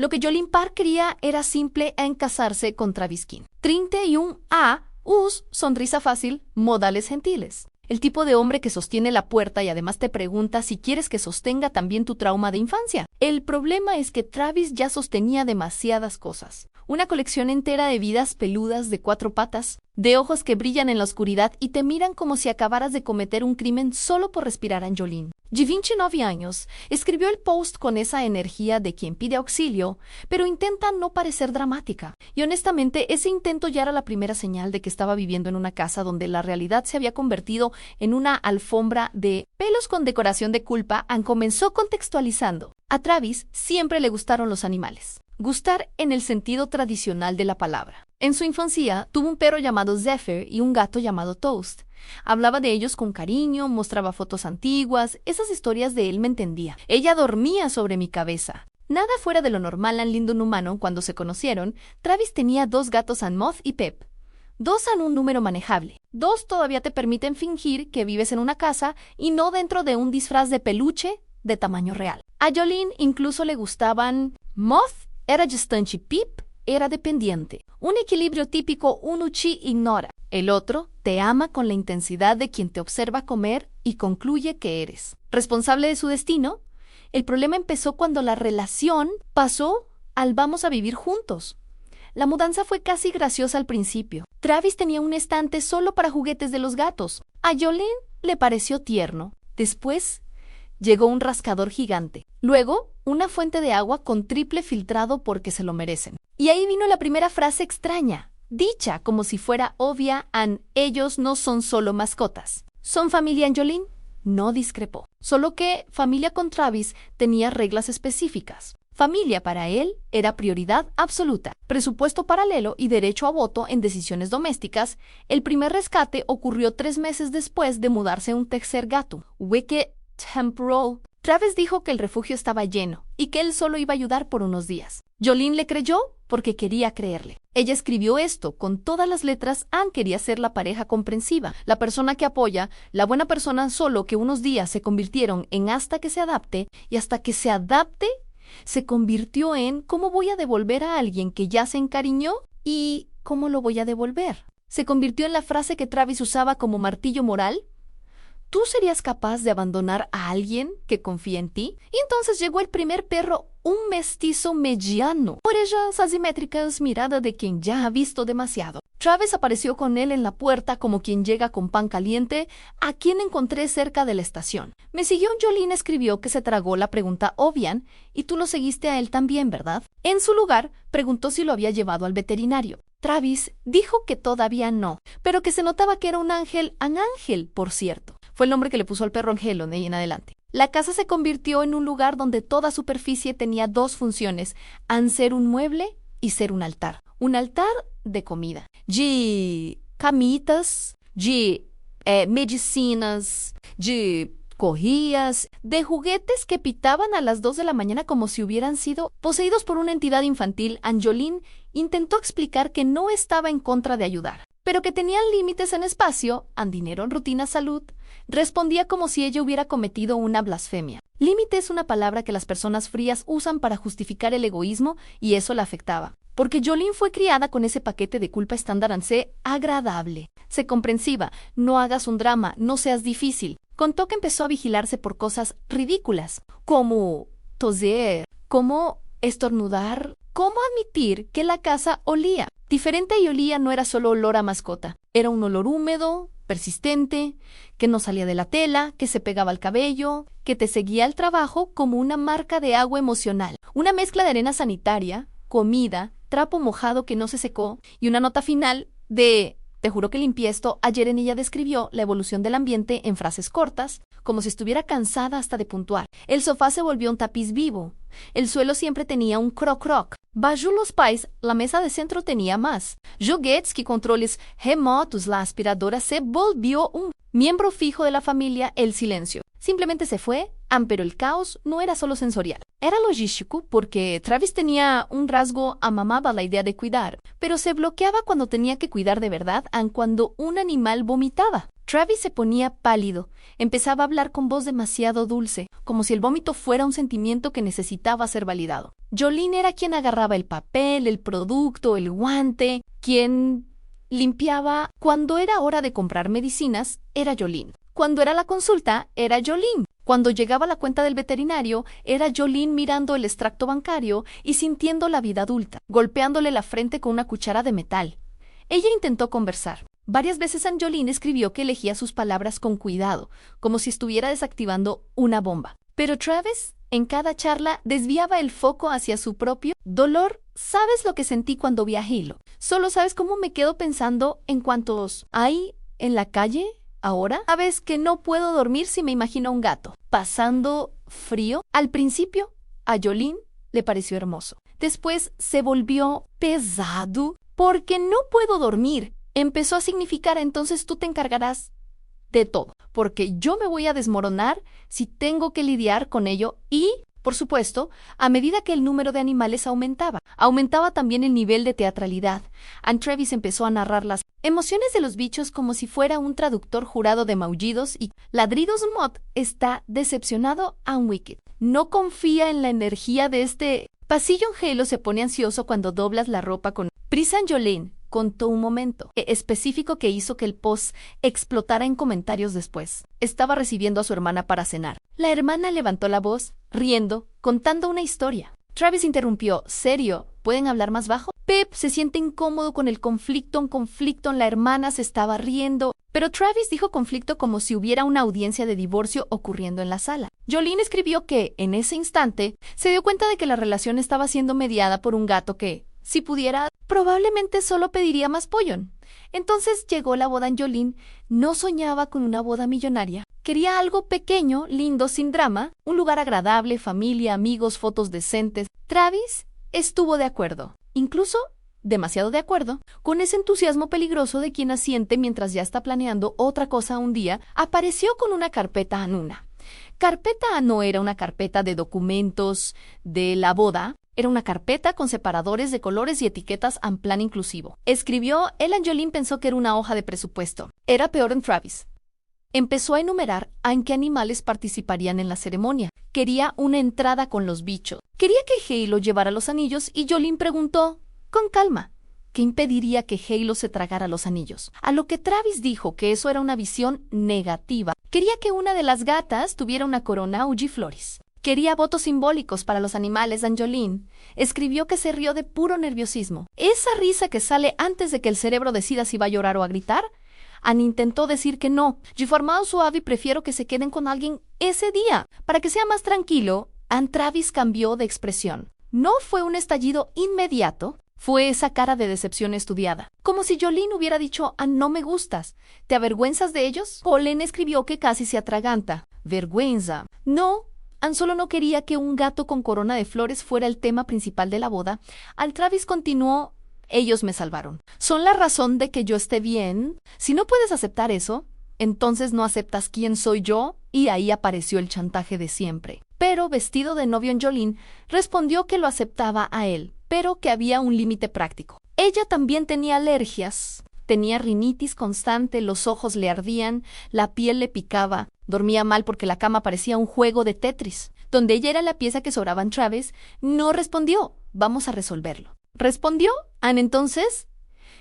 Lo que Jolene Parr quería era simple en casarse con Travis King. 31 A. Us, sonrisa fácil, modales gentiles. El tipo de hombre que sostiene la puerta y además te pregunta si quieres que sostenga también tu trauma de infancia. El problema es que Travis ya sostenía demasiadas cosas. Una colección entera de vidas peludas de 4 patas, de ojos que brillan en la oscuridad y te miran como si acabaras de cometer un crimen solo por respirar a Jolene. De 29 años, escribió el post con esa energía de quien pide auxilio, pero intenta no parecer dramática. Y honestamente, ese intento ya era la primera señal de que estaba viviendo en una casa donde la realidad se había convertido en una alfombra de pelos con decoración de culpa. Comenzó contextualizando. A Travis siempre le gustaron los animales. Gustar en el sentido tradicional de la palabra. En su infancia, tuvo un perro llamado Zephyr y un gato llamado Toast. Hablaba de ellos con cariño, mostraba fotos antiguas, esas historias de él me entendía. Ella dormía sobre mi cabeza. Nada fuera de lo normal en lindo un humano. Cuando se conocieron, Travis tenía 2 gatos, Moth y Pep. 2 son un número manejable. 2 todavía te permiten fingir que vives en una casa y no dentro de un disfraz de peluche de tamaño real. A Jolene incluso le gustaban Moth. Era gestante, Pip era dependiente. Un equilibrio típico uno chi ignora. El otro te ama con la intensidad de quien te observa comer y concluye que eres responsable de su destino. El problema empezó cuando la relación pasó al vamos a vivir juntos. La mudanza fue casi graciosa al principio. Travis tenía un estante solo para juguetes de los gatos. A Jolene le pareció tierno. Después llegó un rascador gigante. Luego, una fuente de agua con triple filtrado porque se lo merecen. Y ahí vino la primera frase extraña, dicha como si fuera obvia. Ellos no son solo mascotas. ¿Son familia en Jolene? No discrepó. Solo que familia con Travis tenía reglas específicas. Familia para él era prioridad absoluta, presupuesto paralelo y derecho a voto en decisiones domésticas. El primer rescate ocurrió 3 meses después de mudarse un tercer gato, Wicked Temporal. Travis dijo que el refugio estaba lleno y que él solo iba a ayudar por unos días. Jolene le creyó porque quería creerle. Ella escribió esto con todas las letras. Quería ser la pareja comprensiva, la persona que apoya, la buena persona, solo que unos días se convirtieron en hasta que se adapte, y hasta que se adapte se convirtió en ¿cómo voy a devolver a alguien que ya se encariñó? ¿Y cómo lo voy a devolver? Se convirtió en la frase que Travis usaba como martillo moral. ¿Tú serías capaz de abandonar a alguien que confía en ti? Y entonces llegó el primer perro, un mestizo mediano, orejas asimétricas, mirada de quien ya ha visto demasiado. Travis apareció con él en la puerta como quien llega con pan caliente, a quien encontré cerca de la estación. Me siguió. Jolene escribió que se tragó la pregunta obvia, y tú lo seguiste a él también, ¿verdad? En su lugar, preguntó si lo había llevado al veterinario. Travis dijo que todavía no, pero que se notaba que era un ángel, por cierto. Fue el nombre que le puso al perro Angelo de ahí en adelante. La casa se convirtió en un lugar donde toda superficie tenía 2 funciones, ser un mueble y ser un altar. Un altar de comida, de camitas, de medicinas, de corrias, de juguetes que pitaban a las 2 de la mañana como si hubieran sido poseídos por una entidad infantil. Jolene intentó explicar que no estaba en contra de ayudar, pero que tenían límites en espacio, dinero, en rutina, salud. Respondía como si ella hubiera cometido una blasfemia. Límite es una palabra que las personas frías usan para justificar el egoísmo, y eso la afectaba. Porque Jolene fue criada con ese paquete de culpa estándar. Sé agradable, sé comprensiva, no hagas un drama, no seas difícil. Contó que empezó a vigilarse por cosas ridículas, como toser, como estornudar, como admitir que la casa olía. Diferente, y olía no era solo olor a mascota, era un olor húmedo, persistente, que no salía de la tela, que se pegaba al cabello, que te seguía al trabajo como una marca de agua emocional. Una mezcla de arena sanitaria, comida, trapo mojado que no se secó, y una nota final de «Te juro que limpié esto ayer». En ella describió la evolución del ambiente en frases cortas, como si estuviera cansada hasta de puntuar. El sofá se volvió un tapiz vivo. El suelo siempre tenía un croc-croc. Bajo los pais, la mesa de centro tenía más juguetes que controles remotos. La aspiradora se volvió un miembro fijo de la familia. El silencio simplemente se fue, pero el caos no era solo sensorial. Era logístico porque Travis tenía un rasgo, amamaba la idea de cuidar, pero se bloqueaba cuando tenía que cuidar de verdad, cuando un animal vomitaba. Travis se ponía pálido. Empezaba a hablar con voz demasiado dulce, como si el vómito fuera un sentimiento que necesitaba ser validado. Jolene era quien agarraba el papel, el producto, el guante, quien limpiaba. Cuando era hora de comprar medicinas, era Jolene. Cuando era la consulta, era Jolene. Cuando llegaba la cuenta del veterinario, era Jolene mirando el extracto bancario y sintiendo la vida adulta, golpeándole la frente con una cuchara de metal. Ella intentó conversar. Varias veces Angeline escribió que elegía sus palabras con cuidado, como si estuviera desactivando una bomba. Pero Travis, en cada charla, desviaba el foco hacia su propio dolor. ¿Sabes lo que sentí cuando vi a Halo? Solo sabes cómo me quedo pensando en cuántos hay en la calle ahora. ¿Sabes que no puedo dormir si me imagino a un gato pasando frío? Al principio, a Jolene le pareció hermoso. Después se volvió pesado. Porque no puedo dormir. Empezó a significar entonces tú te encargarás de todo, porque yo me voy a desmoronar si tengo que lidiar con ello y, por supuesto, a medida que el número de animales aumentaba también el nivel de teatralidad. Ann Travis empezó a narrar las emociones de los bichos como si fuera un traductor jurado de maullidos y ladridos. Mott está decepcionado a un Wicked. No confía en la energía de este pasillo. Halo se pone ansioso cuando doblas la ropa con prisa. Jolene contó un momento específico que hizo que el post explotara en comentarios después. Estaba recibiendo a su hermana para cenar. La hermana levantó la voz, riendo, contando una historia. Travis interrumpió. ¿Serio? ¿Pueden hablar más bajo? Pep se siente incómodo con el conflicto. La hermana se estaba riendo. Pero Travis dijo conflicto como si hubiera una audiencia de divorcio ocurriendo en la sala. Jolene escribió que, en ese instante, se dio cuenta de que la relación estaba siendo mediada por un gato que, si pudiera, probablemente solo pediría más pollo. Entonces llegó la boda. Jolene no soñaba con una boda millonaria. Quería algo pequeño, lindo, sin drama, un lugar agradable, familia, amigos, fotos decentes. Travis estuvo de acuerdo, incluso demasiado de acuerdo, con ese entusiasmo peligroso de quien asiente mientras ya está planeando otra cosa. Un día apareció con una carpeta Anuna. Carpeta no era una carpeta de documentos de la boda. Era una carpeta con separadores de colores y etiquetas en plan inclusivo. Escribió, Jolene pensó que era una hoja de presupuesto. Era peor en Travis. Empezó a enumerar en qué animales participarían en la ceremonia. Quería una entrada con los bichos. Quería que Halo llevara los anillos y Jolene preguntó, con calma, ¿qué impediría que Halo se tragara los anillos? A lo que Travis dijo que eso era una visión negativa. Quería que una de las gatas tuviera una corona Ugifloris. Quería votos simbólicos para los animales. Jolene escribió que se rió de puro nerviosismo. Esa risa que sale antes de que el cerebro decida si va a llorar o a gritar. Ann intentó decir que no. Yo formado suave y prefiero que se queden con alguien ese día. Para que sea más tranquilo, Ann Travis cambió de expresión. No fue un estallido inmediato. Fue esa cara de decepción estudiada. Como si Jolene hubiera dicho, no me gustas. ¿Te avergüenzas de ellos? Colin escribió que casi se atraganta. Vergüenza. No. Ann solo no quería que un gato con corona de flores fuera el tema principal de la boda. Ann Travis continuó, ellos me salvaron. Son la razón de que yo esté bien. Si no puedes aceptar eso, entonces no aceptas quién soy yo, y ahí apareció el chantaje de siempre. Pero, vestido de novio, Jolene respondió que lo aceptaba a él, pero que había un límite práctico. Ella también tenía alergias. Tenía rinitis constante, los ojos le ardían, la piel le picaba. Dormía mal porque la cama parecía un juego de Tetris, donde ella era la pieza que sobraba. Travis no respondió. Vamos a resolverlo. ¿Respondió? Ann entonces.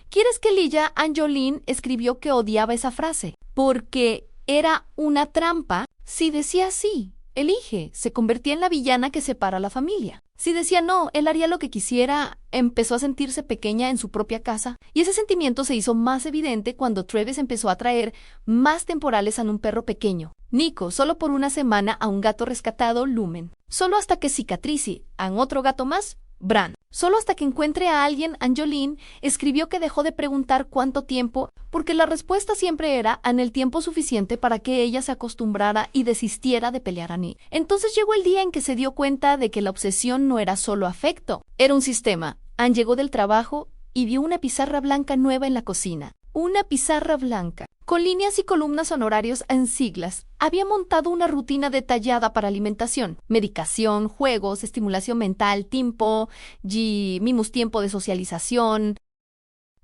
¿Quieres que Lilla? Jolene escribió que odiaba esa frase, porque era una trampa. Si decía sí, elige, se convertía en la villana que separa a la familia. Si decía no, él haría lo que quisiera. Empezó a sentirse pequeña en su propia casa, y ese sentimiento se hizo más evidente cuando Travis empezó a traer más temporales a un perro pequeño, Nico, solo por una semana, a un gato rescatado, Lumen. Solo hasta que cicatrice, a otro gato más, Bran. Solo hasta que encuentre a alguien. Jolene escribió que dejó de preguntar cuánto tiempo, porque la respuesta siempre era en el tiempo suficiente para que ella se acostumbrara y desistiera de pelear a Nick. Entonces llegó el día en que se dio cuenta de que la obsesión no era solo afecto, era un sistema. Ann llegó del trabajo y vio una pizarra blanca nueva en la cocina. Una pizarra blanca, con líneas y columnas honorarios en siglas. Había montado una rutina detallada para alimentación, medicación, juegos, estimulación mental, tiempo, mimos tiempo de socialización.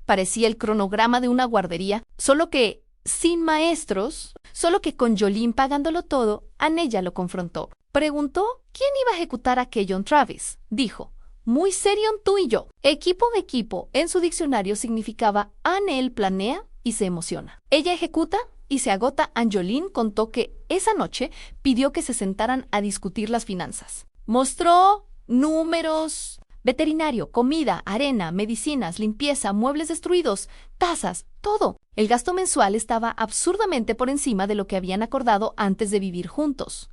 Parecía el cronograma de una guardería, solo que sin maestros, solo que con Jolene pagándolo todo, Anne lo confrontó. Preguntó quién iba a ejecutar a Keyon Travis. Dijo, muy serio tú y yo. Equipo de equipo en su diccionario significaba Anne planea y se emociona. Ella ejecuta y se agota. Angeline contó que esa noche pidió que se sentaran a discutir las finanzas. Mostró números, veterinario, comida, arena, medicinas, limpieza, muebles destruidos, tazas, todo. El gasto mensual estaba absurdamente por encima de lo que habían acordado antes de vivir juntos.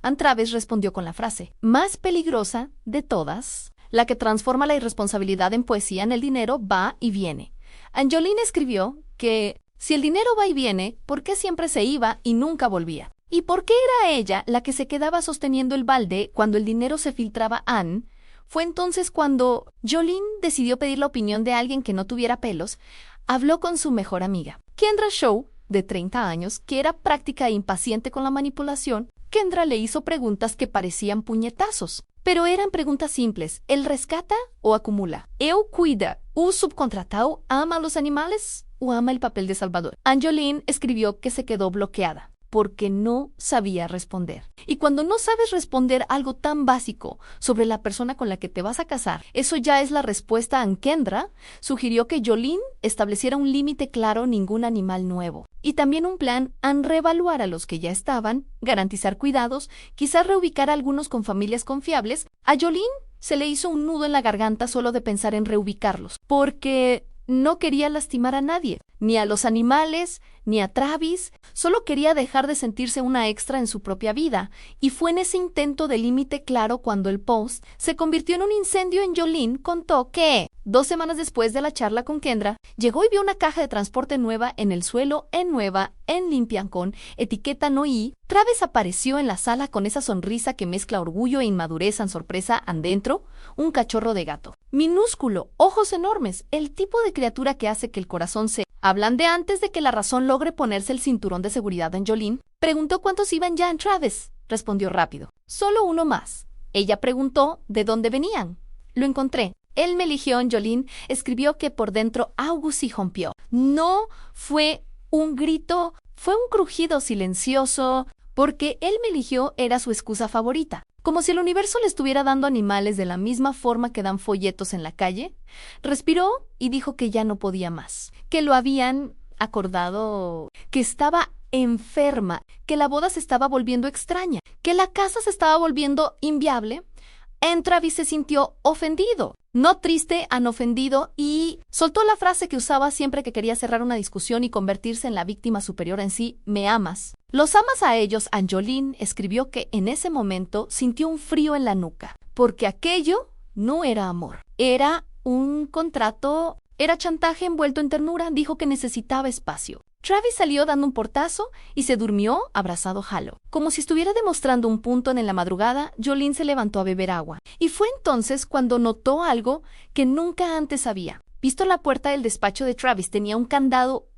Ann Travis respondió con la frase, más peligrosa de todas, la que transforma la irresponsabilidad en poesía en el dinero va y viene. Angeline escribió que si el dinero va y viene, ¿por qué siempre se iba y nunca volvía? ¿Y por qué era ella la que se quedaba sosteniendo el balde cuando el dinero se filtraba a Ann? Fue entonces cuando Jolene decidió pedir la opinión de alguien que no tuviera pelos. Habló con su mejor amiga, Kendra Shaw, de 30 años, que era práctica e impaciente con la manipulación. Kendra le hizo preguntas que parecían puñetazos, pero eran preguntas simples. ¿Él rescata o acumula? ¿Eu cuida o subcontratado ama a los animales o ama el papel de salvador? Angeline escribió que se quedó bloqueada porque no sabía responder. Y cuando no sabes responder algo tan básico sobre la persona con la que te vas a casar, eso ya es la respuesta. A Kendra sugirió que Jolene estableciera un límite claro, ningún animal nuevo. Y también un plan a reevaluar a los que ya estaban, garantizar cuidados, quizás reubicar a algunos con familias confiables. A Jolene se le hizo un nudo en la garganta solo de pensar en reubicarlos, porque no quería lastimar a nadie, ni a los animales, ni a Travis, solo quería dejar de sentirse una extra en su propia vida, y fue en ese intento de límite claro cuando el post se convirtió en un incendio. En Jolene contó que 2 semanas después de la charla con Kendra, llegó y vio una caja de transporte nueva en el suelo, en limpian con etiqueta no y. Travis apareció en la sala con esa sonrisa que mezcla orgullo e inmadurez. En sorpresa, adentro, un cachorro de gato. Minúsculo, ojos enormes, el tipo de criatura que hace que el corazón se... Hablan de antes de que la razón logre ponerse el cinturón de seguridad. En Jolene preguntó cuántos iban ya en Travis. Respondió rápido, solo uno más. Ella preguntó de dónde venían. Lo encontré. Él me eligió. En Jolene escribió que por dentro August se rompió. No fue un grito, fue un crujido silencioso, porque él me eligió era su excusa favorita. Como si el universo le estuviera dando animales de la misma forma que dan folletos en la calle. Respiró y dijo que ya no podía más, que lo habían acordado, que estaba enferma, que la boda se estaba volviendo extraña, que la casa se estaba volviendo inviable. Travis se sintió ofendido, no triste, ofendido, y soltó la frase que usaba siempre que quería cerrar una discusión y convertirse en la víctima superior en sí: ¿me amas? ¿Los amas a ellos? Angeline escribió que en ese momento sintió un frío en la nuca, porque aquello no era amor, era un contrato, era chantaje envuelto en ternura. Dijo que necesitaba espacio. Travis salió dando un portazo y se durmió abrazado a Halo. Como si estuviera demostrando un punto. En la madrugada, Jolene se levantó a beber agua. Y fue entonces cuando notó algo que nunca antes había visto. La puerta del despacho de Travis tenía un candado.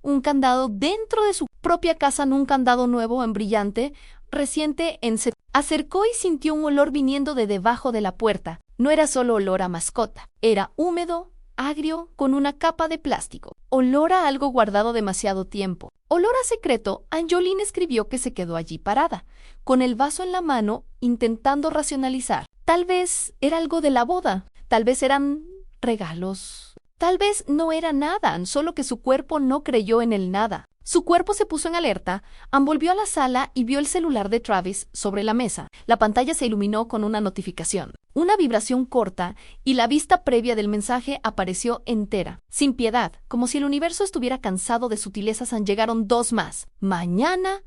Un candado dentro de su propia casa, no un candado nuevo en brillante, reciente. Se acercó y sintió un olor viniendo de debajo de la puerta. No era solo olor a mascota, era húmedo, agrio, con una capa de plástico. Olor a algo guardado demasiado tiempo. Olor a secreto. Angeline escribió que se quedó allí parada, con el vaso en la mano, intentando racionalizar. Tal vez era algo de la boda, tal vez eran regalos, tal vez no era nada, solo que su cuerpo no creyó en el nada. Su cuerpo se puso en alerta. Volvió a la sala y vio el celular de Travis sobre la mesa. La pantalla se iluminó con una notificación. Una vibración corta y la vista previa del mensaje apareció entera, sin piedad, como si el universo estuviera cansado de sutilezas. Llegaron 2 más. Mañana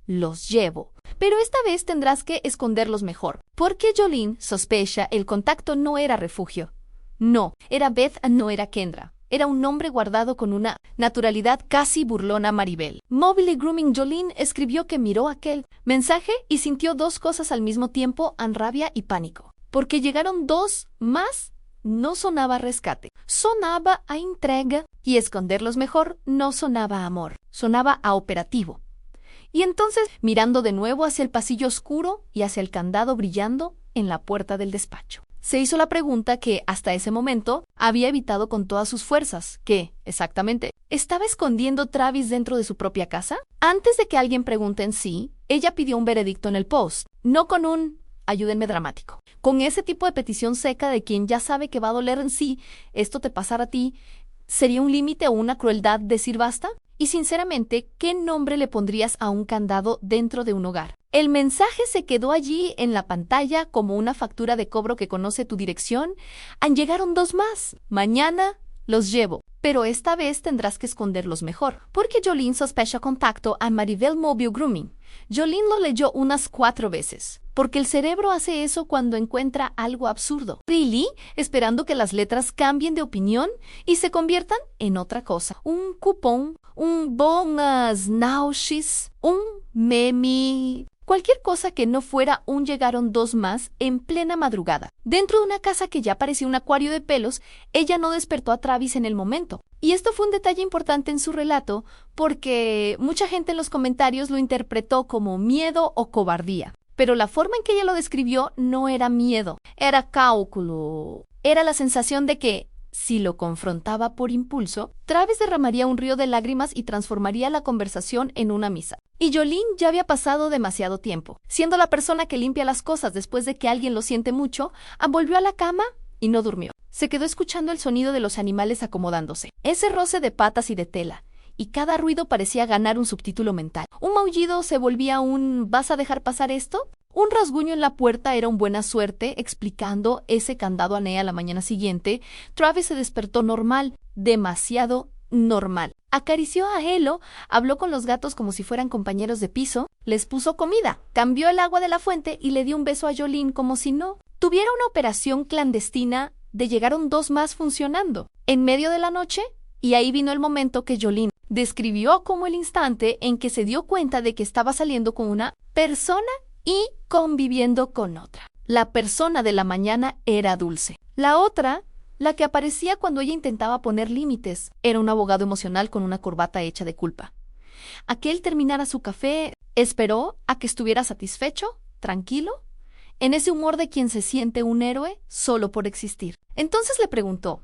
los llevo. Pero esta vez tendrás que esconderlos mejor, porque Jolene sospecha el contacto no era refugio. No, era Beth, no era Kendra. Era un nombre guardado con una naturalidad casi burlona. Maribel. Mobile Grooming. Jolene escribió que miró aquel mensaje y sintió 2 cosas al mismo tiempo: rabia y pánico. Porque llegaron 2 más. No sonaba a rescate, sonaba a entrega, y esconderlos mejor no sonaba a amor, sonaba a operativo. Y entonces, mirando de nuevo hacia el pasillo oscuro y hacia el candado brillando en la puerta del despacho, Se hizo la pregunta que hasta ese momento había evitado con todas sus fuerzas. ¿Qué, exactamente, estaba escondiendo Travis dentro de su propia casa? Antes de que alguien pregunte en sí, ella pidió un veredicto en el post, no con un ayúdenme dramático. Con ese tipo de petición seca de quien ya sabe que va a doler en sí, esto te pasará a ti, ¿sería un límite o una crueldad decir basta? Y sinceramente, ¿qué nombre le pondrías a un candado dentro de un hogar? El mensaje se quedó allí en la pantalla como una factura de cobro que conoce tu dirección. Llegaron 2 más. Mañana los llevo. Pero esta vez tendrás que esconderlos mejor, porque Jolene sospecha contacto a Maribel Mobile Grooming. Jolene lo leyó unas 4 veces, porque el cerebro hace eso cuando encuentra algo absurdo. ¿Really? Esperando que las letras cambien de opinión y se conviertan en otra cosa. Un cupón, un bonus naushis, un meme. Cualquier cosa que no fuera un llegaron 2 más en plena madrugada. Dentro de una casa que ya parecía un acuario de pelos, ella no despertó a Travis en el momento. Y esto fue un detalle importante en su relato porque mucha gente en los comentarios lo interpretó como miedo o cobardía. Pero la forma en que ella lo describió no era miedo, era cálculo. Era la sensación de que, si lo confrontaba por impulso, Travis derramaría un río de lágrimas y transformaría la conversación en una misa. Y Jolene ya había pasado demasiado tiempo. Siendo la persona que limpia las cosas después de que alguien lo siente mucho, volvió a la cama y no durmió. Se quedó escuchando el sonido de los animales acomodándose, ese roce de patas y de tela, y cada ruido parecía ganar un subtítulo mental. Un maullido se volvía un ¿vas a dejar pasar esto? Un rasguño en la puerta era un buena suerte, explicando ese candado a Nea la mañana siguiente. Travis se despertó normal, demasiado normal. Acarició a Elo, habló con los gatos como si fueran compañeros de piso, les puso comida, cambió el agua de la fuente y le dio un beso a Jolene como si no tuviera una operación clandestina de llegaron 2 más funcionando. En medio de la noche, y ahí vino el momento que Jolene describió como el instante en que se dio cuenta de que estaba saliendo con una persona y conviviendo con otra. La persona de la mañana era Dulce. La otra, la que aparecía cuando ella intentaba poner límites, era un abogado emocional con una corbata hecha de culpa. A que él terminara su café, esperó a que estuviera satisfecho, tranquilo, en ese humor de quien se siente un héroe solo por existir. Entonces le preguntó,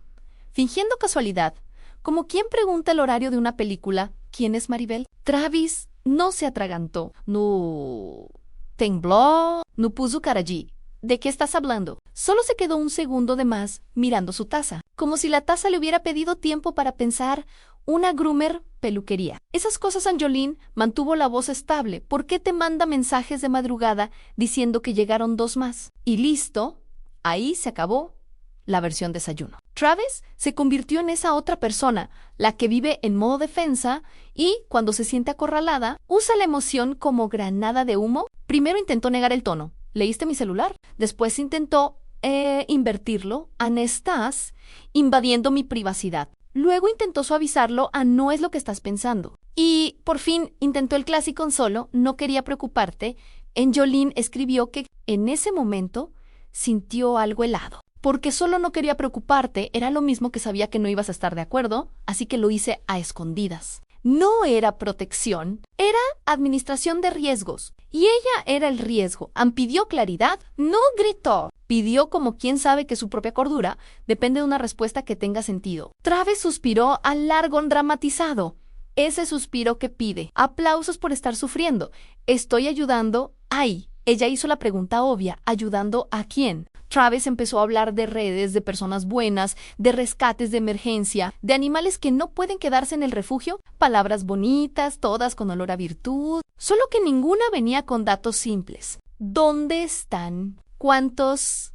fingiendo casualidad, como quien pregunta el horario de una película, ¿quién es Maribel? Travis no se atragantó, no tembló, no puso cara allí. ¿De qué estás hablando? Solo se quedó un segundo de más mirando su taza, como si la taza le hubiera pedido tiempo para pensar. Una groomer peluquería. Esas cosas. Jolene mantuvo la voz estable. ¿Por qué te manda mensajes de madrugada diciendo que llegaron 2 más? Y listo, ahí se acabó la versión desayuno. Travis se convirtió en esa otra persona, la que vive en modo defensa y, cuando se siente acorralada, usa la emoción como granada de humo. Primero intentó negar el tono. ¿Leíste mi celular? Después intentó invertirlo a estás invadiendo mi privacidad. Luego intentó suavizarlo a no es lo que estás pensando. Y, por fin, intentó el clásico en solo, no quería preocuparte. Jolene escribió que, en ese momento, sintió algo helado. Porque solo no quería preocuparte, era lo mismo que sabía que no ibas a estar de acuerdo, así que lo hice a escondidas. No era protección, era administración de riesgos. Y ella era el riesgo. Pidió claridad, no gritó. Pidió como quien sabe que su propia cordura depende de una respuesta que tenga sentido. Travis suspiró al largo dramatizado. Ese suspiro que pide. Aplausos por estar sufriendo. Estoy ayudando. Ay, ella hizo la pregunta obvia. ¿Ayudando a quién? Travis empezó a hablar de redes, de personas buenas, de rescates de emergencia, de animales que no pueden quedarse en el refugio. Palabras bonitas, todas con olor a virtud. Solo que ninguna venía con datos simples. ¿Dónde están? ¿Cuántos?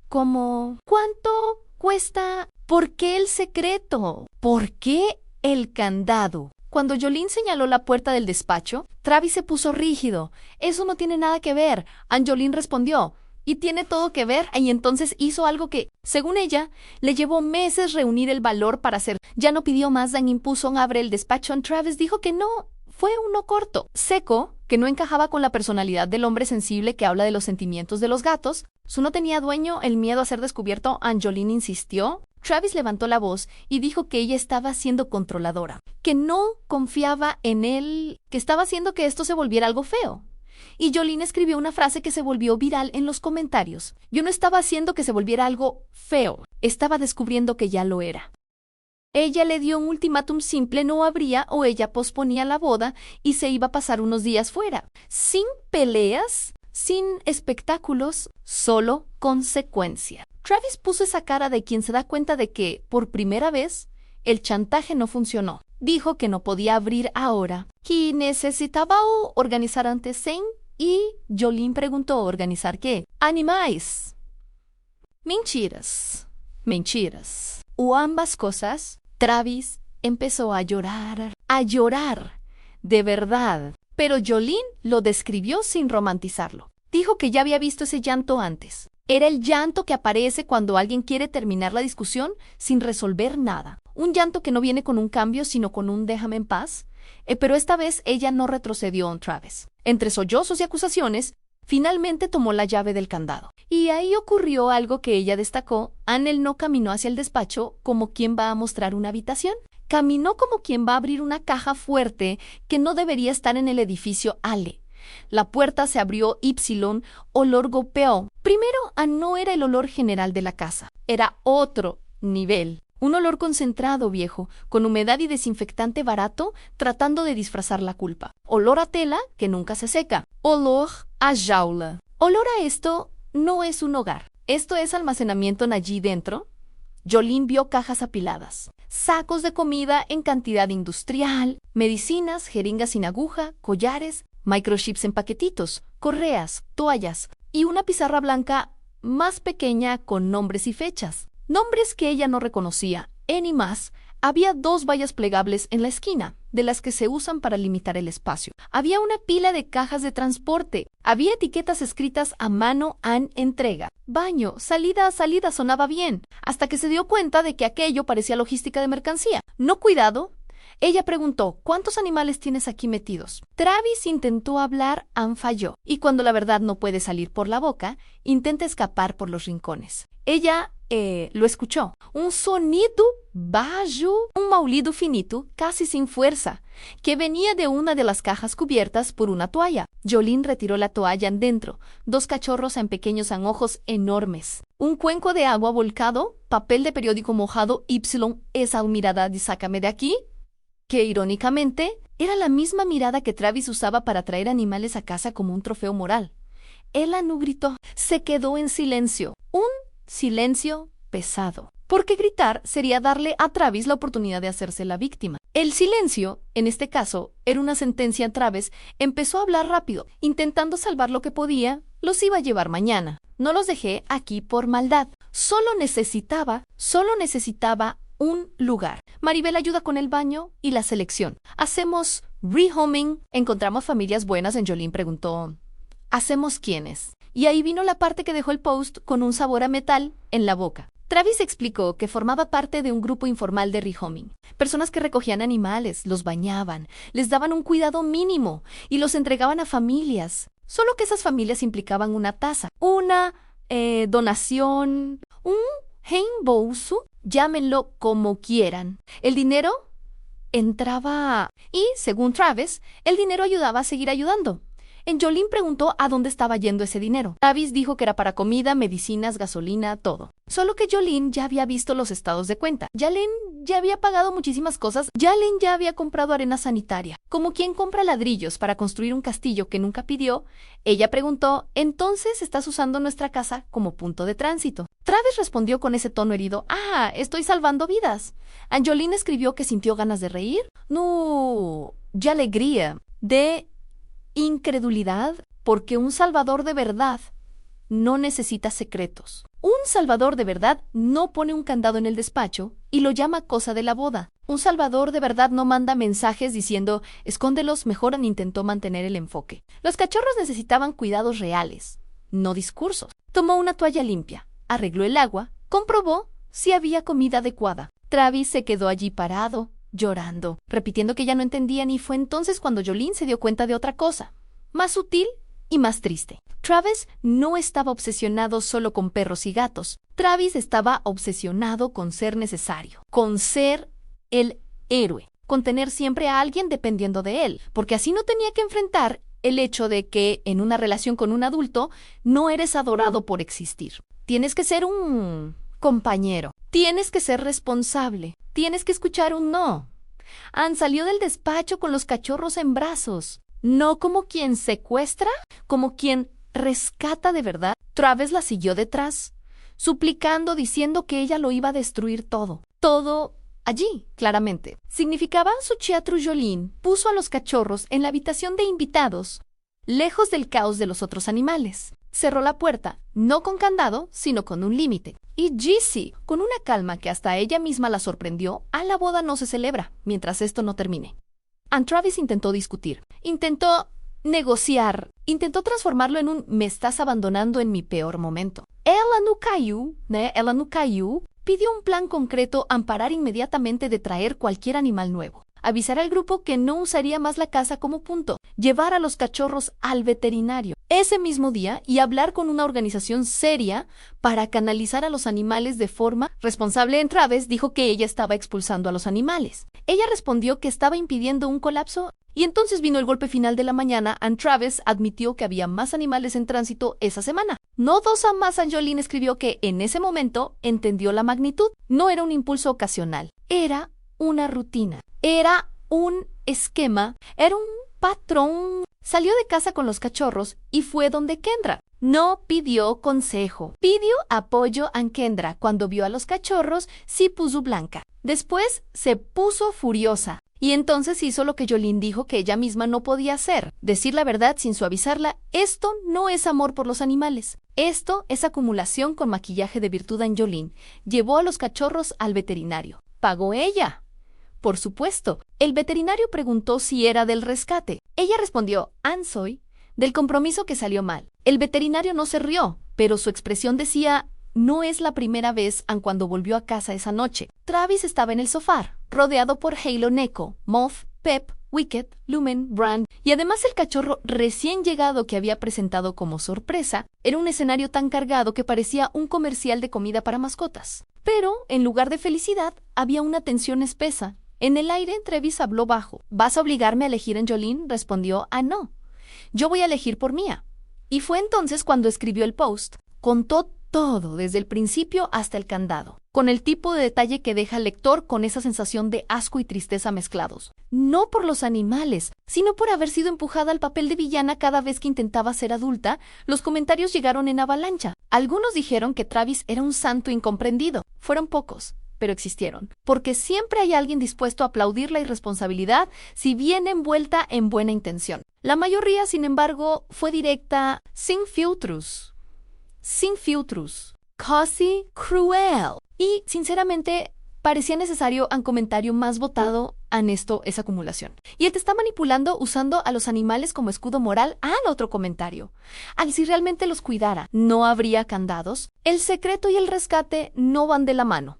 ¿Cómo? ¿Cuánto cuesta? ¿Por qué el secreto? ¿Por qué el candado? Cuando Jolene señaló la puerta del despacho, Travis se puso rígido. Eso no tiene nada que ver. Jolene respondió. Y tiene todo que ver, y entonces hizo algo que, según ella, le llevó meses reunir el valor para hacer. Ya no pidió más, dan impuso un abre el despacho. Travis dijo que no. Fue uno corto, seco, que no encajaba con la personalidad del hombre sensible que habla de los sentimientos de los gatos. Su no tenía dueño, el miedo a ser descubierto. Jolene insistió. Travis levantó la voz y dijo que ella estaba siendo controladora, que no confiaba en él, que estaba haciendo que esto se volviera algo feo. y Jolene escribió una frase que se volvió viral en los comentarios. Yo no estaba haciendo que se volviera algo feo, estaba descubriendo que ya lo era. Ella le dio un ultimátum simple: no habría o ella posponía la boda y se iba a pasar unos días fuera. Sin peleas, sin espectáculos, solo consecuencia. Travis puso esa cara de quien se da cuenta de que, por primera vez, el chantaje no funcionó. Dijo que no podía abrir ahora, que necesitaba organizar antes y Jolene preguntó: ¿organizar qué? Animais. Mentiras. Mentiras. O ambas cosas. Travis empezó a llorar, de verdad. Pero Jolene lo describió sin romantizarlo. Dijo que ya había visto ese llanto antes. Era el llanto que aparece cuando alguien quiere terminar la discusión sin resolver nada. Un llanto que no viene con un cambio, sino con un déjame en paz. Pero esta vez ella no retrocedió en Travis. Entre sollozos y acusaciones, finalmente tomó la llave del candado. Y ahí ocurrió algo que ella destacó. Annel no caminó hacia el despacho como quien va a mostrar una habitación. Caminó como quien va a abrir una caja fuerte que no debería estar en el edificio Ale. La puerta se abrió olor golpeó. Primero, no era el olor general de la casa. Era otro nivel. Un olor concentrado, viejo, con humedad y desinfectante barato, tratando de disfrazar la culpa. Olor a tela que nunca se seca. Olor a jaula. Olor a esto no es un hogar. Esto es almacenamiento allí dentro. Jolene vio cajas apiladas, sacos de comida en cantidad industrial, medicinas, jeringas sin aguja, collares, microchips en paquetitos, correas, toallas y una pizarra blanca más pequeña con nombres y fechas. Nombres que ella no reconocía. Ni más, había 2 vallas plegables en la esquina, de las que se usan para limitar el espacio. Había una pila de cajas de transporte. Había etiquetas escritas a mano en entrega. Baño, salida a salida sonaba bien, hasta que se dio cuenta de que aquello parecía logística de mercancía. No cuidado. Ella preguntó: ¿cuántos animales tienes aquí metidos? Travis intentó hablar, falló. Y cuando la verdad no puede salir por la boca, intenta escapar por los rincones. Ella lo escuchó. Un sonido bajo, un maullido finito, casi sin fuerza, que venía de una de las cajas cubiertas por una toalla. Jolene retiró la toalla dentro. 2 cachorros en pequeños anojos enormes. Un cuenco de agua volcado, papel de periódico mojado, esa mirada de sácame de aquí, que irónicamente era la misma mirada que Travis usaba para traer animales a casa como un trofeo moral. Ella no gritó, se quedó en silencio. Un silencio pesado. Porque gritar sería darle a Travis la oportunidad de hacerse la víctima. El silencio, en este caso, era una sentencia. Travis empezó a hablar rápido, intentando salvar lo que podía. Los iba a llevar mañana. No los dejé aquí por maldad. Solo necesitaba un lugar. Maribel ayuda con el baño y la selección. ¿Hacemos rehoming? ¿Encontramos familias buenas? Jolene preguntó. ¿Hacemos quiénes? Y ahí vino la parte que dejó el post con un sabor a metal en la boca. Travis explicó que formaba parte de un grupo informal de rehoming. Personas que recogían animales, los bañaban, les daban un cuidado mínimo y los entregaban a familias. Solo que esas familias implicaban una tasa, una donación, un reembolso, llámenlo como quieran. El dinero entraba y, según Travis, el dinero ayudaba a seguir ayudando. Jolene preguntó a dónde estaba yendo ese dinero. Travis dijo que era para comida, medicinas, gasolina, todo. Solo que Jolene ya había visto los estados de cuenta. Jolene ya había pagado muchísimas cosas. Jolene ya había comprado arena sanitaria. Como quien compra ladrillos para construir un castillo que nunca pidió, ella preguntó: ¿entonces estás usando nuestra casa como punto de tránsito? Travis respondió con ese tono herido: estoy salvando vidas. Jolene escribió que sintió ganas de reír. No, de alegría, de incredulidad, porque un salvador de verdad no necesita secretos. Un salvador de verdad no pone un candado en el despacho y lo llama cosa de la boda. Un salvador de verdad no manda mensajes diciendo escóndelos, mejor. Intentó mantener el enfoque. Los cachorros necesitaban cuidados reales, no discursos. Tomó una toalla limpia, arregló el agua, comprobó si había comida adecuada. Travis se quedó allí parado, llorando, repitiendo que ya no entendían, y fue entonces cuando Jolene se dio cuenta de otra cosa, más sutil y más triste. Travis no estaba obsesionado solo con perros y gatos. Travis estaba obsesionado con ser necesario, con ser el héroe, con tener siempre a alguien dependiendo de él, porque así no tenía que enfrentar el hecho de que en una relación con un adulto no eres adorado por existir. Tienes que ser un compañero, tienes que ser responsable, tienes que escuchar un no. Ann salió del despacho con los cachorros en brazos, no como quien secuestra, como quien rescata de verdad. Travis la siguió detrás, suplicando, diciendo que ella lo iba a destruir todo. Todo allí, claramente. Significaba su chiatru Jolene puso a los cachorros en la habitación de invitados, lejos del caos de los otros animales. Cerró la puerta, no con candado, sino con un límite. Y Jessie, con una calma que hasta ella misma la sorprendió, a la boda no se celebra, mientras esto no termine. Ann Travis intentó discutir, intentó negociar, intentó transformarlo en un me estás abandonando en mi peor momento. Ella no cayó, pidió un plan concreto, amparar inmediatamente de traer cualquier animal nuevo, avisar al grupo que no usaría más la casa como punto, llevar a los cachorros al veterinario ese mismo día y hablar con una organización seria para canalizar a los animales de forma responsable. En Travis dijo que ella estaba expulsando a los animales. Ella respondió que estaba impidiendo un colapso y entonces vino el golpe final de la mañana. Ann Travis admitió que había más animales en tránsito esa semana. No 2 a más. Jolene escribió que en ese momento entendió la magnitud. No era un impulso ocasional, era una rutina, era un esquema, era un patrón. Salió de casa con los cachorros y fue donde Kendra. No pidió consejo, pidió apoyo a Kendra. Cuando vio a los cachorros, sí puso blanca. Después se puso furiosa. Y entonces hizo lo que Jolene dijo que ella misma no podía hacer, decir la verdad sin suavizarla. Esto no es amor por los animales. Esto es acumulación con maquillaje de virtud en Jolene. Llevó a los cachorros al veterinario. ¿Pagó ella? Por supuesto. El veterinario preguntó si era del rescate. Ella respondió, Ann soy, del compromiso que salió mal. El veterinario no se rió, pero su expresión decía, no es la primera vez. Ann cuando volvió a casa esa noche. Travis estaba en el sofá, rodeado por Halo, Neko, Moth, Pep, Wicket, Lumen, Brand, y además el cachorro recién llegado que había presentado como sorpresa. Era un escenario tan cargado que parecía un comercial de comida para mascotas. Pero, en lugar de felicidad, había una tensión espesa. En el aire, Travis habló bajo. ¿Vas a obligarme a elegir en Jolene? Respondió, no. Yo voy a elegir por Mia. Y fue entonces cuando escribió el post. Contó todo, desde el principio hasta el candado, con el tipo de detalle que deja al lector con esa sensación de asco y tristeza mezclados. No por los animales, sino por haber sido empujada al papel de villana cada vez que intentaba ser adulta. Los comentarios llegaron en avalancha. Algunos dijeron que Travis era un santo incomprendido. Fueron pocos, pero existieron, porque siempre hay alguien dispuesto a aplaudir la irresponsabilidad si viene envuelta en buena intención. La mayoría, sin embargo, fue directa, sin filtros, casi cruel. Y, sinceramente, parecía necesario un comentario más votado en esto, esa acumulación. Y él te está manipulando usando a los animales como escudo moral. Al otro comentario. Al si realmente los cuidara, no habría candados. El secreto y el rescate no van de la mano.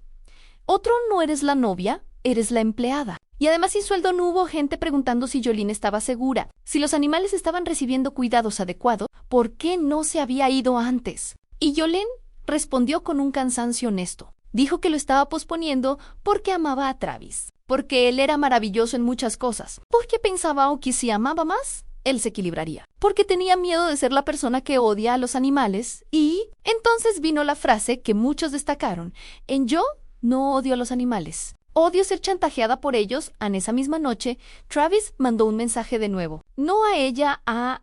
Otro, no eres la novia, eres la empleada. Y además sin sueldo no hubo gente preguntando si Jolene estaba segura. Si los animales estaban recibiendo cuidados adecuados, ¿por qué no se había ido antes? Y Jolene respondió con un cansancio honesto. Dijo que lo estaba posponiendo porque amaba a Travis, porque él era maravilloso en muchas cosas, porque pensaba que si amaba más, él se equilibraría, porque tenía miedo de ser la persona que odia a los animales. Y entonces vino la frase que muchos destacaron. En yo no odio a los animales. Odio ser chantajeada por ellos. En esa misma noche, Travis mandó un mensaje de nuevo. No a ella, a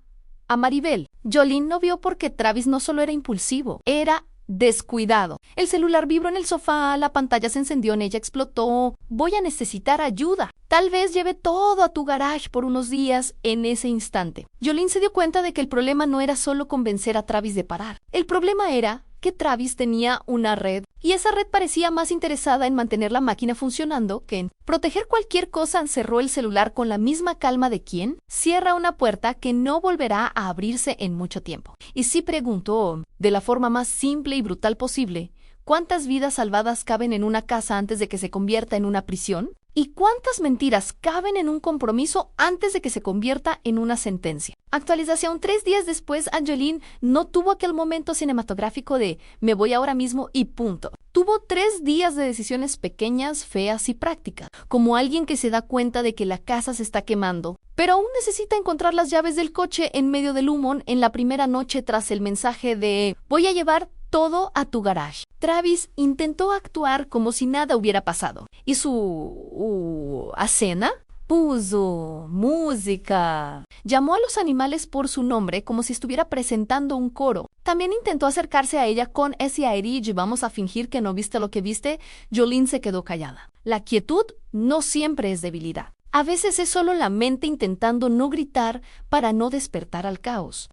Maribel. Jolene no vio porque Travis no solo era impulsivo, era descuidado. El celular vibró en el sofá, la pantalla se encendió, en ella explotó. Voy a necesitar ayuda. Tal vez lleve todo a tu garage por unos días. En ese instante, Jolene se dio cuenta de que el problema no era solo convencer a Travis de parar. El problema era que Travis tenía una red, y esa red parecía más interesada en mantener la máquina funcionando que en proteger cualquier cosa. Cerró el celular con la misma calma de quien cierra una puerta que no volverá a abrirse en mucho tiempo. Y sí preguntó, de la forma más simple y brutal posible, ¿cuántas vidas salvadas caben en una casa antes de que se convierta en una prisión? ¿Y cuántas mentiras caben en un compromiso antes de que se convierta en una sentencia? Actualización: 3 días después, Angeline no tuvo aquel momento cinematográfico de me voy ahora mismo y punto. Tuvo 3 días de decisiones pequeñas, feas y prácticas, como alguien que se da cuenta de que la casa se está quemando, pero aún necesita encontrar las llaves del coche en medio del humo en la primera noche tras el mensaje de voy a llevar todo a tu garage. Travis intentó actuar como si nada hubiera pasado. ¿Y su escena? Puso música. Llamó a los animales por su nombre como si estuviera presentando un coro. También intentó acercarse a ella con ese aire y vamos a fingir que no viste lo que viste. Jolene se quedó callada. La quietud no siempre es debilidad. A veces es solo la mente intentando no gritar para no despertar al caos.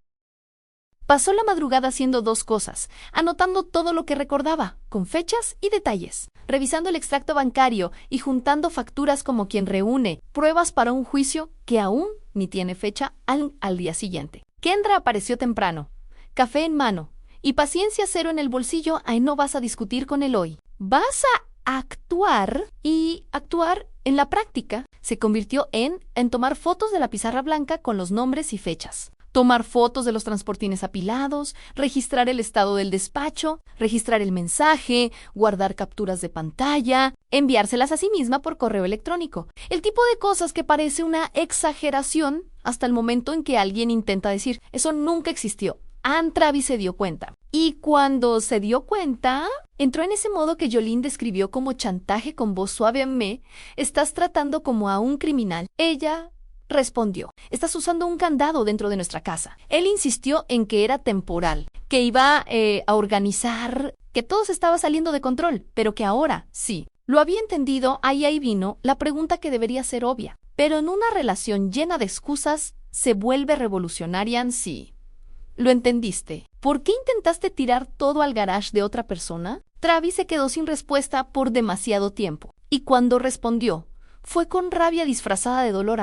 Pasó la madrugada haciendo 2 cosas, anotando todo lo que recordaba, con fechas y detalles, revisando el extracto bancario y juntando facturas como quien reúne pruebas para un juicio que aún ni tiene fecha al día siguiente. Kendra apareció temprano, café en mano y paciencia cero en el bolsillo. Ahí no vas a discutir con él hoy. Vas a actuar, y actuar en la práctica se convirtió en tomar fotos de la pizarra blanca con los nombres y fechas. Tomar fotos de los transportines apilados, registrar el estado del despacho, registrar el mensaje, guardar capturas de pantalla, enviárselas a sí misma por correo electrónico. El tipo de cosas que parece una exageración hasta el momento en que alguien intenta decir, eso nunca existió. Travis se dio cuenta. Y cuando se dio cuenta, entró en ese modo que Jolene describió como chantaje con voz suave. Estás tratando como a un criminal. Ella respondió, estás usando un candado dentro de nuestra casa. Él insistió en que era temporal, que iba a organizar, que todo se estaba saliendo de control, pero que ahora sí. Lo había entendido. Ahí vino la pregunta que debería ser obvia. Pero en una relación llena de excusas, ¿se vuelve revolucionaria? Sí. ¿Lo entendiste? ¿Por qué intentaste tirar todo al garage de otra persona? Travis se quedó sin respuesta por demasiado tiempo. Y cuando respondió, fue con rabia disfrazada de dolor.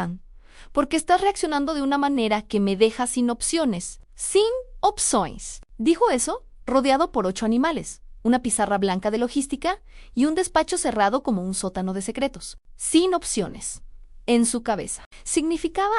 Porque estás reaccionando de una manera que me deja sin opciones. Sin opciones. Dijo eso rodeado por 8 animales, una pizarra blanca de logística y un despacho cerrado como un sótano de secretos. Sin opciones. En su cabeza. Significaba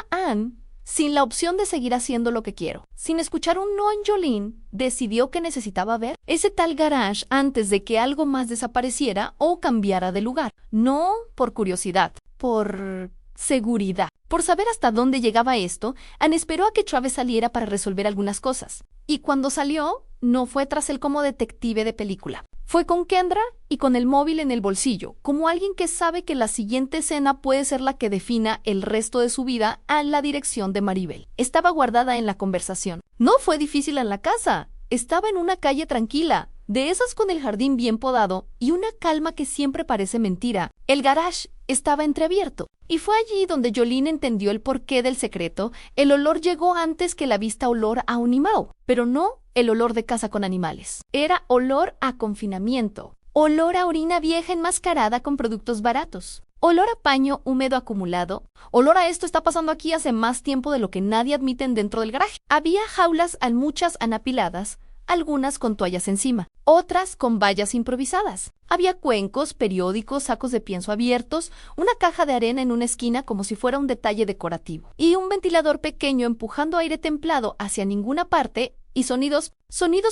sin la opción de seguir haciendo lo que quiero. Sin escuchar un no en Jolene, decidió que necesitaba ver ese tal garage antes de que algo más desapareciera o cambiara de lugar. No por curiosidad, por seguridad. Por saber hasta dónde llegaba esto, Anne esperó a que Travis saliera para resolver algunas cosas. Y cuando salió, no fue tras él como detective de película. Fue con Kendra y con el móvil en el bolsillo, como alguien que sabe que la siguiente escena puede ser la que defina el resto de su vida, a la dirección de Maribel. Estaba guardada en la conversación. No fue difícil en la casa. Estaba en una calle tranquila, de esas con el jardín bien podado y una calma que siempre parece mentira. El garage estaba entreabierto. Y fue allí donde Jolene entendió el porqué del secreto. El olor llegó antes que la vista olor a un animal, pero no el olor de casa con animales. Era olor a confinamiento, olor a orina vieja enmascarada con productos baratos, olor a paño húmedo acumulado, olor a esto está pasando aquí hace más tiempo de lo que nadie admiten dentro del garaje. Había jaulas muchas anapiladas, algunas con toallas encima, otras con vallas improvisadas. Había cuencos, periódicos, sacos de pienso abiertos, una caja de arena en una esquina como si fuera un detalle decorativo, y un ventilador pequeño empujando aire templado hacia ninguna parte, y sonidos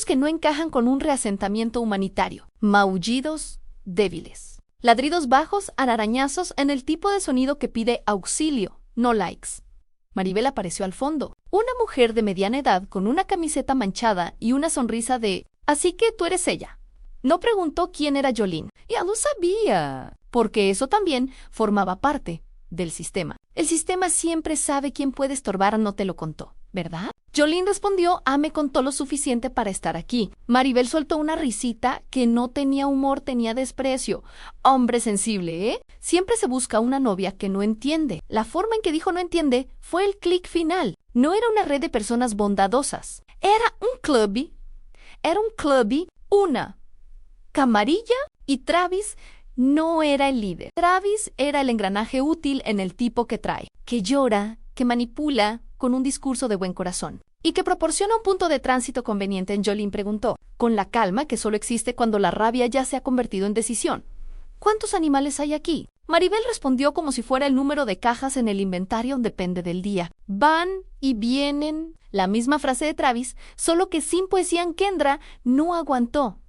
que no encajan con un reasentamiento humanitario. Maullidos débiles. Ladridos bajos, arañazos en el tipo de sonido que pide auxilio, no likes. Maribel apareció al fondo. Una mujer de mediana edad con una camiseta manchada y una sonrisa de «Así que tú eres ella». No preguntó quién era Jolene. Ya lo sabía, porque eso también formaba parte del sistema. El sistema siempre sabe quién puede estorbar, no te lo contó, ¿verdad? Jolene respondió, me contó lo suficiente para estar aquí. Maribel soltó una risita que no tenía humor, tenía desprecio. Hombre sensible, ¿eh? Siempre se busca una novia que no entiende. La forma en que dijo no entiende fue el clic final. No era una red de personas bondadosas. Era un clubby, una camarilla, y Travis no era el líder. Travis era el engranaje útil en el tipo que trae, que llora, que manipula con un discurso de buen corazón y que proporciona un punto de tránsito conveniente. Jolene preguntó, con la calma que solo existe cuando la rabia ya se ha convertido en decisión. ¿Cuántos animales hay aquí? Maribel respondió como si fuera el número de cajas en el inventario, depende del día. Van y vienen. La misma frase de Travis, solo que sin poesía en Kendra, no aguantó.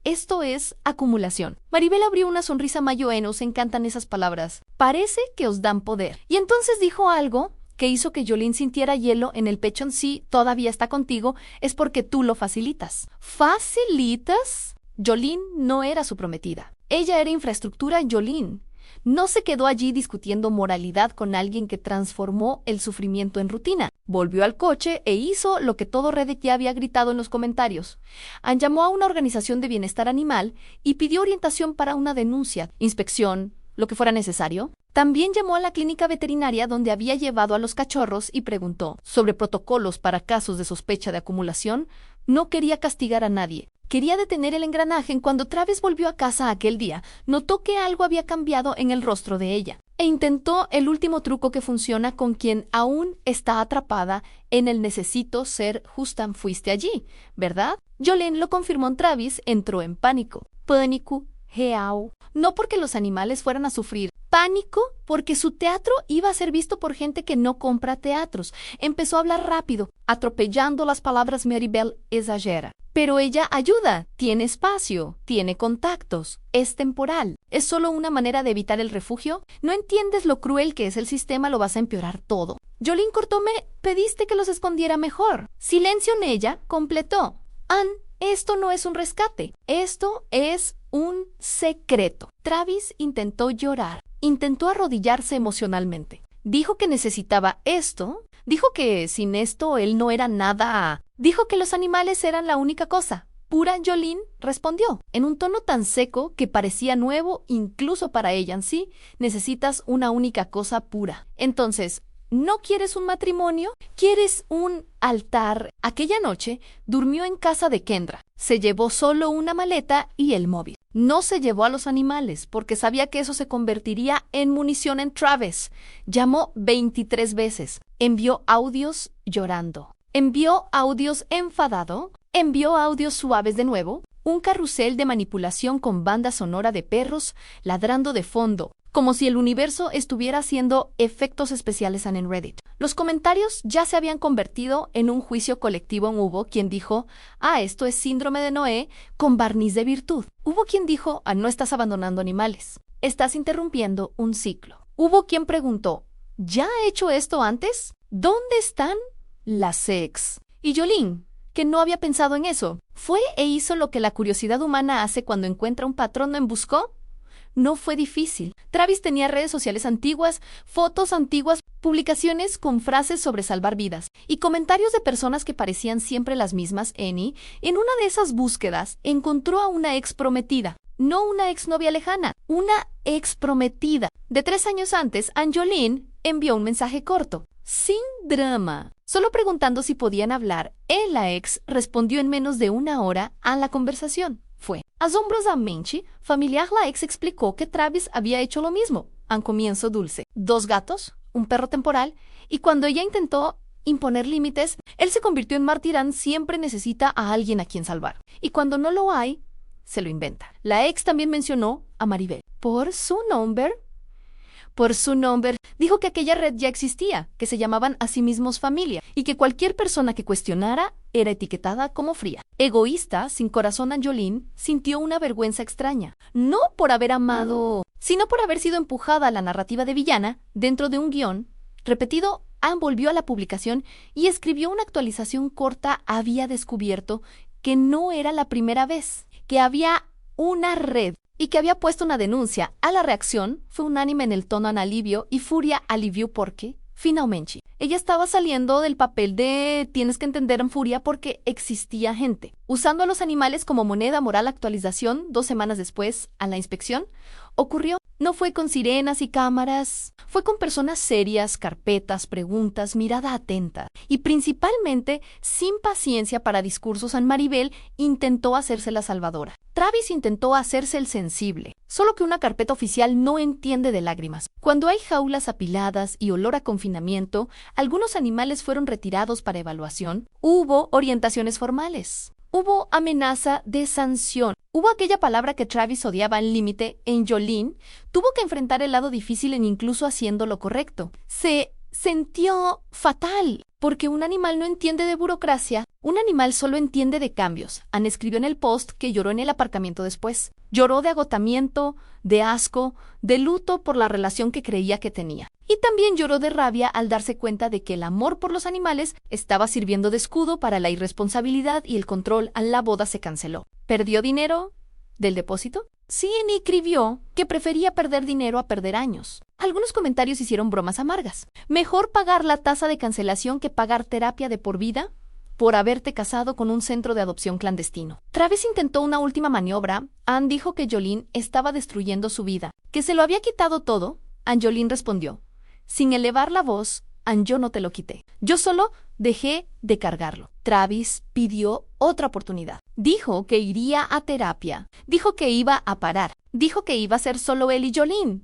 Esto es acumulación. Maribel abrió una sonrisa mayoe, nos encantan esas palabras. Parece que os dan poder. Y entonces dijo algo que hizo que Jolene sintiera hielo en el pecho. Si todavía está contigo, es porque tú lo facilitas. ¿Facilitas? Jolene no era su prometida. Ella era infraestructura. Jolene no se quedó allí discutiendo moralidad con alguien que transformó el sufrimiento en rutina. Volvió al coche e hizo lo que todo Reddit ya había gritado en los comentarios. Llamó a una organización de bienestar animal y pidió orientación para una denuncia, inspección, lo que fuera necesario. También llamó a la clínica veterinaria donde había llevado a los cachorros y preguntó sobre protocolos para casos de sospecha de acumulación. No quería castigar a nadie. Quería detener el engranaje. Cuando Travis volvió a casa aquel día, notó que algo había cambiado en el rostro de ella e intentó el último truco que funciona con quien aún está atrapada en el necesito ser justa. Fuiste allí, ¿verdad? Jolene lo confirmó. Travis entró en pánico. Pánico, real. No porque los animales fueran a sufrir. Pánico porque su teatro iba a ser visto por gente que no compra teatros. Empezó a hablar rápido, atropellando las palabras. Maribel exagera. Pero ella ayuda, tiene espacio, tiene contactos, es temporal. ¿Es solo una manera de evitar el refugio? ¿No entiendes lo cruel que es el sistema? Lo vas a empeorar todo. Jolene cortó. Me pediste que los escondiera mejor. Silencio en ella, completó. Esto no es un rescate. Esto es un secreto. Travis intentó llorar. Intentó arrodillarse emocionalmente. Dijo que necesitaba esto. Dijo que sin esto él no era nada. Dijo que los animales eran la única cosa. Pura. Jolene respondió, en un tono tan seco que parecía nuevo incluso para ella. Sí, necesitas una única cosa pura. Entonces, ¿no quieres un matrimonio? ¿Quieres un altar? Aquella noche durmió en casa de Kendra. Se llevó solo una maleta y el móvil. No se llevó a los animales porque sabía que eso se convertiría en munición en Travis. Llamó 23 veces. Envió audios llorando. Envió audios enfadado. Envió audios suaves de nuevo. Un carrusel de manipulación con banda sonora de perros ladrando de fondo, como si el universo estuviera haciendo efectos especiales en Reddit. Los comentarios ya se habían convertido en un juicio colectivo. Hubo quien dijo, esto es síndrome de Noé con barniz de virtud. Hubo quien dijo, no estás abandonando animales, estás interrumpiendo un ciclo. Hubo quien preguntó, ¿ya ha hecho esto antes? ¿Dónde están las ex? Y Jolene, que no había pensado en eso, fue e hizo lo que la curiosidad humana hace cuando encuentra un patrón. ¿No buscó? No fue difícil. Travis tenía redes sociales antiguas, fotos antiguas, publicaciones con frases sobre salvar vidas y comentarios de personas que parecían siempre las mismas. En una de esas búsquedas encontró a una ex prometida, no una exnovia lejana, una ex prometida. De 3 años antes, Jolene envió un mensaje corto, sin drama, solo preguntando si podían hablar. La ex respondió en menos de 1 hora a la conversación. Fue asombrosamente familiar. La ex explicó que Travis había hecho lo mismo. Un comienzo dulce. 2 gatos, un perro temporal, y cuando ella intentó imponer límites, él se convirtió en martirán. Siempre necesita a alguien a quien salvar. Y cuando no lo hay, se lo inventa. La ex también mencionó a Maribel. Por su nombre, dijo que aquella red ya existía, que se llamaban a sí mismos familia, y que cualquier persona que cuestionara era etiquetada como fría. Egoísta, sin corazón. Jolene sintió una vergüenza extraña, no por haber amado, sino por haber sido empujada a la narrativa de villana dentro de un guión repetido. Volvió a la publicación y escribió una actualización corta. Había descubierto que no era la primera vez, que había una red y que había puesto una denuncia. A la reacción fue unánime en el tono. Alivio y furia. Alivió porque, finalmente, ella estaba saliendo del papel de tienes que entender. En furia porque existía gente usando a los animales como moneda moral. Actualización 2 semanas después, a la inspección, ocurrió. No fue con sirenas y cámaras, fue con personas serias, carpetas, preguntas, mirada atenta y principalmente sin paciencia para discursos. Maribel intentó hacerse la salvadora. Travis intentó hacerse el sensible, solo que una carpeta oficial no entiende de lágrimas. Cuando hay jaulas apiladas y olor a confinamiento, algunos animales fueron retirados para evaluación. Hubo orientaciones formales. Hubo amenaza de sanción. Hubo aquella palabra que Travis odiaba al límite. En Jolene tuvo que enfrentar el lado difícil en incluso haciendo lo correcto. Se sintió fatal, porque un animal no entiende de burocracia, un animal solo entiende de cambios. Anne escribió en el post que lloró en el aparcamiento después. Lloró de agotamiento, de asco, de luto por la relación que creía que tenía. Y también lloró de rabia al darse cuenta de que el amor por los animales estaba sirviendo de escudo para la irresponsabilidad y el control. La boda se canceló. ¿Perdió dinero del depósito? Sí, escribió que prefería perder dinero a perder años. Algunos comentarios hicieron bromas amargas. Mejor pagar la tasa de cancelación que pagar terapia de por vida por haberte casado con un centro de adopción clandestino. Travis intentó una última maniobra. Anne dijo que Jolene estaba destruyendo su vida, que se lo había quitado todo. Jolene respondió, sin elevar la voz, Anne, yo no te lo quité. Yo solo dejé de cargarlo. Travis pidió otra oportunidad. Dijo que iría a terapia. Dijo que iba a parar. Dijo que iba a ser solo él y Jolene.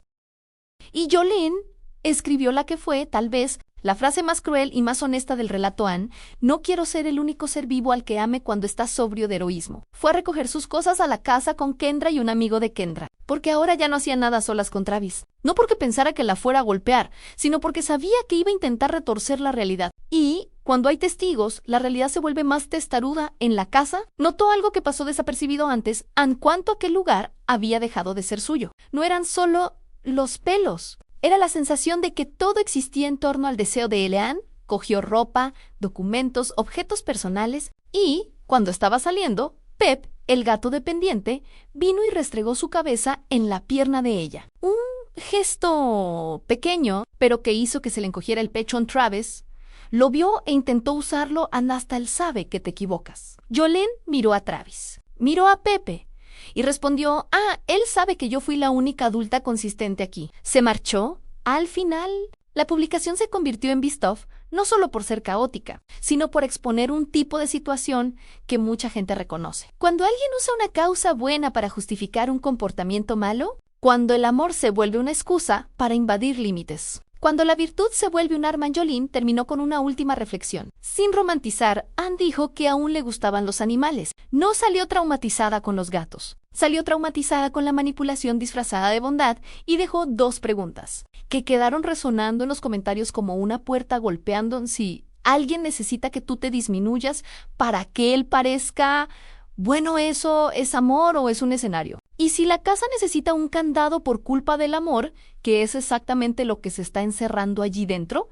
Y Jolene escribió la que fue, tal vez, la frase más cruel y más honesta del relato. Anne, no quiero ser el único ser vivo al que ame cuando está sobrio de heroísmo. Fue a recoger sus cosas a la casa con Kendra y un amigo de Kendra, porque ahora ya no hacía nada a solas con Travis. No porque pensara que la fuera a golpear, sino porque sabía que iba a intentar retorcer la realidad. Y cuando hay testigos, la realidad se vuelve más testaruda. En la casa, notó algo que pasó desapercibido antes, en cuanto aquel lugar había dejado de ser suyo. No eran solo los pelos. Era la sensación de que todo existía en torno al deseo de Anne. Cogió ropa, documentos, objetos personales y, cuando estaba saliendo, Pep, el gato dependiente, vino y restregó su cabeza en la pierna de ella. Un gesto pequeño, pero que hizo que se le encogiera el pecho a Travis. Lo vio e intentó usarlo. Hasta él sabe que te equivocas. Jolene miró a Travis, miró a Pepe y respondió, él sabe que yo fui la única adulta consistente aquí. Se marchó. Al final, la publicación se convirtió en Best Of, no solo por ser caótica, sino por exponer un tipo de situación que mucha gente reconoce. Cuando alguien usa una causa buena para justificar un comportamiento malo, cuando el amor se vuelve una excusa para invadir límites. Cuando la virtud se vuelve un arma. Jolene terminó con una última reflexión. Sin romantizar, Anne dijo que aún le gustaban los animales. No salió traumatizada con los gatos. Salió traumatizada con la manipulación disfrazada de bondad y dejó 2 preguntas, que quedaron resonando en los comentarios como una puerta golpeando. Si alguien necesita que tú te disminuyas para que él parezca bueno, ¿eso es amor o es un escenario? Y si la casa necesita un candado por culpa del amor, que es exactamente lo que se está encerrando allí dentro,